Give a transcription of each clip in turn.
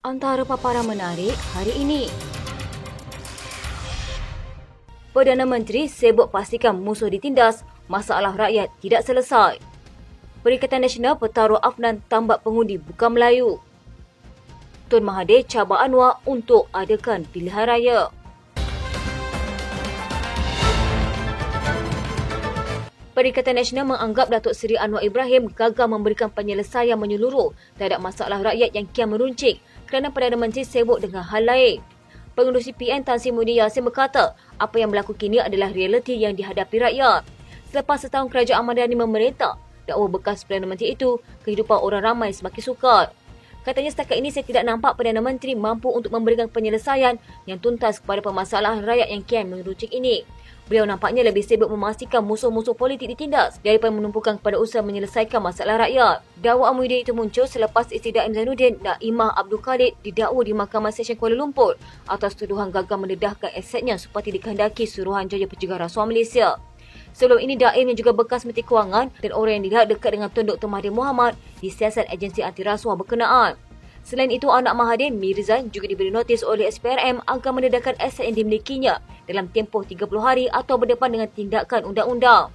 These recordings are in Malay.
Antara paparan menarik hari ini. Perdana Menteri sibuk pastikan musuh ditindas, masalah rakyat tidak selesai. Perikatan Nasional Pertaruh Afnan tambak pengundi bukan Melayu. Tun Mahathir cabar Anwar untuk adakan pilihan raya. Perikatan Nasional menganggap Datuk Seri Anwar Ibrahim gagal memberikan penyelesaian menyeluruh terhadap masalah rakyat yang kian meruncing kerana Perdana Menteri sibuk dengan hal lain. Pengerusi PN Tan Sri Muhyiddin Yassin berkata, apa yang berlaku kini adalah realiti yang dihadapi rakyat. Selepas setahun Kerajaan Madani memerintah, dakwa bekas Perdana Menteri itu, kehidupan orang ramai semakin sukar. Katanya setakat ini saya tidak nampak Perdana Menteri mampu untuk memberikan penyelesaian yang tuntas kepada permasalahan rakyat yang kian meruncing ini. Beliau nampaknya lebih sibuk memastikan musuh-musuh politik ditindas daripada menumpukan kepada usaha menyelesaikan masalah rakyat. Dakwaan Muhyiddin itu muncul selepas isteri Daim Zainuddin Naimah Abdul Khalid didakwa di Mahkamah Session Kuala Lumpur atas tuduhan gagal mendedahkan asetnya seperti dikehendaki Suruhanjaya Pencegahan Rasuah Malaysia. Sebelum ini, Daim yang juga bekas Menteri Kewangan dan orang yang dilihat dekat dengan Tun Dr. Mahathir Mohamad disiasat agensi anti rasuah berkenaan. Selain itu, anak Mahathir, Mirzan, juga diberi notis oleh SPRM agar mendedahkan aset yang dimilikinya dalam tempoh 30 hari atau berdepan dengan tindakan undang-undang.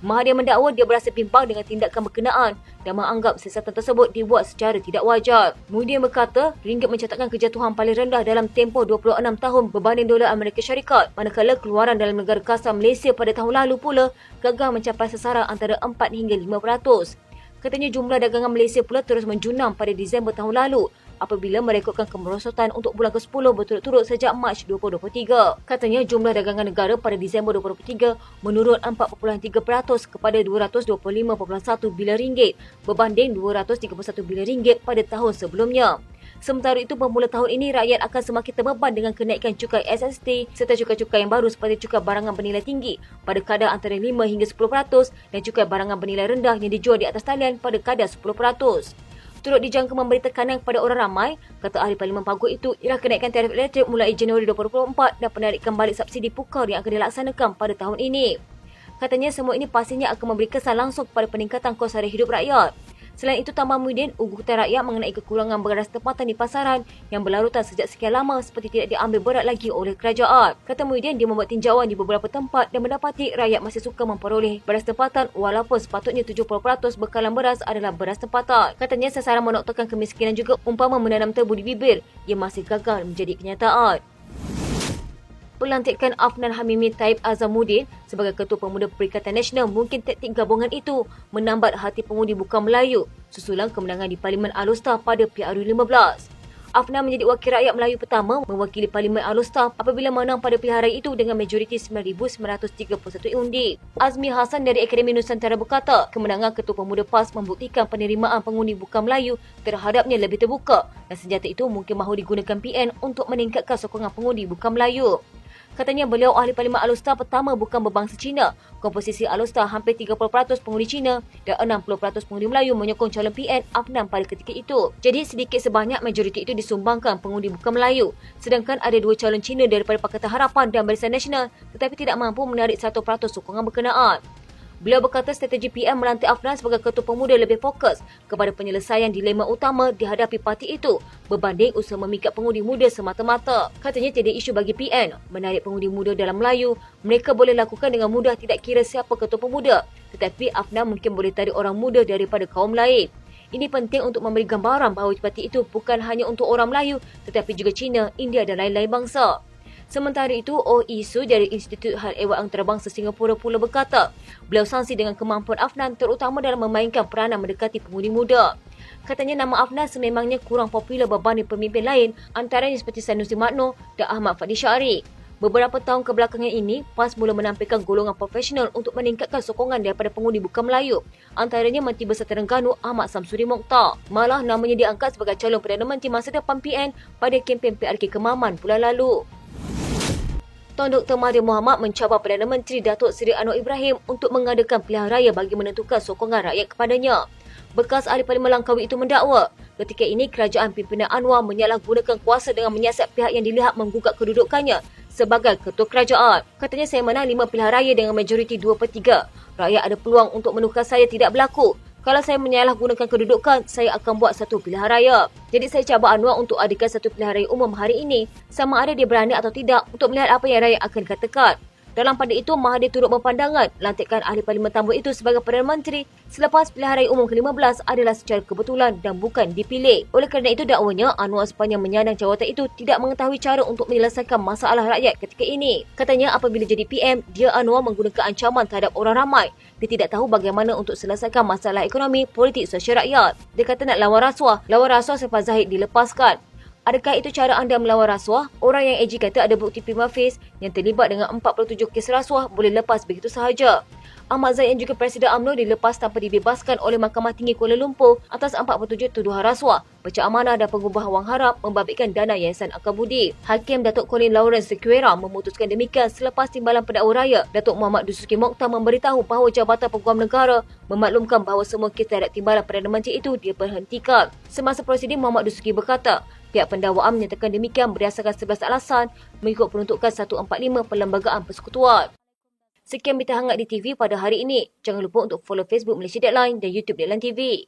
Mahathir mendakwa dia berasa bimbang dengan tindakan berkenaan dan menganggap siasatan tersebut dibuat secara tidak wajar. Muhyiddin berkata, ringgit mencatatkan kejatuhan paling rendah dalam tempoh 26 tahun berbanding dolar Amerika Syarikat, manakala keluaran dalam negara kasar Malaysia pada tahun lalu pula gagal mencapai sasaran antara 4 hingga 5%. Katanya jumlah dagangan Malaysia pula terus menjunam pada Disember tahun lalu apabila merekodkan kemerosotan untuk bulan ke-10 berturut-turut sejak Mac 2023. Katanya jumlah dagangan negara pada Disember 2023 menurun 4.3% kepada 225.1 bilion ringgit berbanding 231 bilion ringgit pada tahun sebelumnya. Sementara itu, bermula tahun ini, rakyat akan semakin terbeban dengan kenaikan cukai SST serta cukai-cukai yang baru seperti cukai barangan bernilai tinggi pada kadar antara 5 hingga 10% dan cukai barangan bernilai rendah yang dijual di atas talian pada kadar 10%. Turut dijangka memberi tekanan kepada orang ramai, kata ahli Parlimen Pagut itu, ialah kenaikan tarif elektrik mulai Januari 2024 dan penarikan balik subsidi pukar yang akan dilaksanakan pada tahun ini. Katanya semua ini pastinya akan memberi kesan langsung kepada peningkatan kos sara hidup rakyat. Selain itu, tambah Muhyiddin, ugutan rakyat mengenai kekurangan beras tempatan di pasaran yang berlarutan sejak sekian lama seperti tidak diambil berat lagi oleh kerajaan. Kata Muhyiddin, dia membuat tinjauan di beberapa tempat dan mendapati rakyat masih suka memperoleh beras tempatan walaupun sepatutnya 70% bekalan beras adalah beras tempatan. Katanya sasaran menoktorkan kemiskinan juga umpama menanam tebu di bibir yang masih gagal menjadi kenyataan. Pelantikan Afnan Hamimi Taib Azamuddin sebagai Ketua Pemuda Perikatan Nasional mungkin taktik gabungan itu menambat hati pengundi bukan Melayu susulan kemenangan di Parlimen Al-Usta pada PRU15. Afnan menjadi wakil rakyat Melayu pertama mewakili Parlimen Al-Usta apabila menang pada pilihan raya itu dengan majoriti 9,931 undi. Azmi Hassan dari Akademi Nusantara berkata, kemenangan Ketua Pemuda PAS membuktikan penerimaan pengundi bukan Melayu terhadapnya lebih terbuka dan senjata itu mungkin mahu digunakan PN untuk meningkatkan sokongan pengundi bukan Melayu. Katanya beliau ahli Parlimen Al-Usta pertama bukan berbangsa Cina. Komposisi Al-Usta hampir 30% pengundi Cina dan 60% pengundi Melayu menyokong calon PN Afnan pada ketika itu. Jadi sedikit sebanyak majoriti itu disumbangkan pengundi bukan Melayu. Sedangkan ada 2 calon Cina daripada Pakatan Harapan dan Barisan Nasional tetapi tidak mampu menarik 1% sokongan berkenaan. Beliau berkata strategi PM melantik Afnan sebagai Ketua Pemuda lebih fokus kepada penyelesaian dilema utama dihadapi parti itu berbanding usaha memikat pengundi muda semata-mata. Katanya tiada isu bagi PN menarik pengundi muda dalam Melayu. Mereka boleh lakukan dengan mudah tidak kira siapa Ketua Pemuda. Tetapi Afnan mungkin boleh tarik orang muda daripada kaum lain. Ini penting untuk memberi gambaran bahawa parti itu bukan hanya untuk orang Melayu tetapi juga Cina, India dan lain-lain bangsa. Sementara itu, Oh Isu dari Institut Hal Ehwal Antarabangsa Singapura pula berkata, beliau sangsi dengan kemampuan Afnan terutama dalam memainkan peranan mendekati pengundi muda. Katanya nama Afnan sememangnya kurang popular berbanding pemimpin lain antaranya seperti Sanusi Magno dan Ahmad Fadli Syari. Beberapa tahun kebelakangan ini, PAS mula menampilkan golongan profesional untuk meningkatkan sokongan daripada pengundi bukan Melayu. Antaranya Menteri Besar Terengganu Ahmad Samsuri Mokhtar. Malah namanya diangkat sebagai calon Perdana Menteri masa depan PN pada kempen PRK Kemaman bulan lalu. Tun Dr. Mahathir Mohamad mencabar Perdana Menteri Datuk Seri Anwar Ibrahim untuk mengadakan pilihan raya bagi menentukan sokongan rakyat kepadanya. Bekas ahli Parlimen Langkawi itu mendakwa, ketika ini kerajaan pimpinan Anwar menyalahgunakan kuasa dengan menyiasat pihak yang dilihat menggugat kedudukannya sebagai ketua kerajaan. Katanya saya menang 5 pilihan raya dengan majoriti 2/3. Rakyat ada peluang untuk menukar saya tidak berlaku. Kalau saya menyalahgunakan kedudukan, saya akan buat satu pilihan raya. Jadi saya cabar Anwar untuk adakan satu pilihan raya umum hari ini, sama ada dia berani atau tidak untuk melihat apa yang rakyat akan katakan. Dalam pada itu, Mahathir turut berpandangan lantikan ahli Parlimen Tambun itu sebagai Perdana Menteri selepas pilihan raya umum ke-15 adalah secara kebetulan dan bukan dipilih. Oleh kerana itu, dakwanya Anwar sepanjang menyandang jawatan itu tidak mengetahui cara untuk menyelesaikan masalah rakyat ketika ini. Katanya apabila jadi PM, dia Anwar menggunakan ancaman terhadap orang ramai. Dia tidak tahu bagaimana untuk selesaikan masalah ekonomi, politik, sosial rakyat. Dia kata nak lawan rasuah selepas Zahid dilepaskan. Adakah itu cara anda melawan rasuah? Orang yang AG kata ada bukti prima facie yang terlibat dengan 47 kes rasuah boleh lepas begitu sahaja. Ahmad Zaid yang juga Presiden UMNO dilepas tanpa dibebaskan oleh Mahkamah Tinggi Kuala Lumpur atas 47 tuduhan rasuah, pecah amanah dan pengubah wang harap membabitkan dana Yayasan Akabudi. Hakim Datuk Colin Lawrence Sequeira memutuskan demikian selepas Timbalan Pendakwa Raya Datuk Muhammad Dusuki Mokhtar memberitahu bahawa Jabatan Peguam Negara memaklumkan bahawa semua kes terhadap Timbalan Perdana Menteri itu diberhentikan. Semasa prosiding, Muhammad Dusuki berkata, pihak pendakwaan menyatakan demikian berdasarkan 11 alasan mengikut peruntukan 145 Perlembagaan Persekutuan. Sekian berita hangat di TV pada hari ini. Jangan lupa untuk follow Facebook Malaysia Deadline dan YouTube Deadline TV.